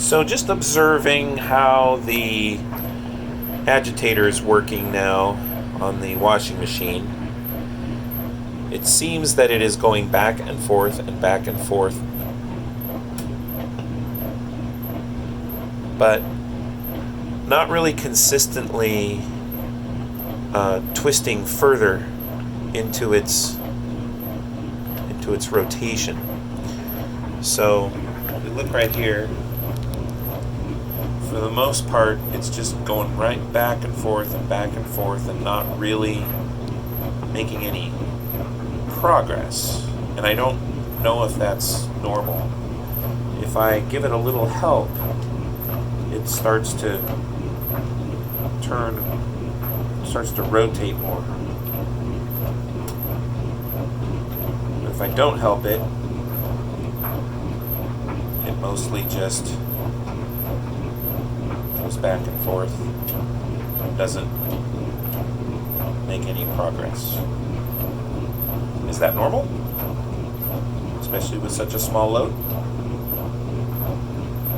So just observing how the agitator is working now on the washing machine. It seems that it is going back and forth and back and forth, but not really consistently twisting further into its rotation. So if we look right here, for the most part, it's just going right back and forth and not really making any progress. And I don't know if that's normal. If I give it a little help, it starts to rotate more. But if I don't help it, it mostly just goes back and forth and doesn't make any progress. Is that normal? Especially with such a small load?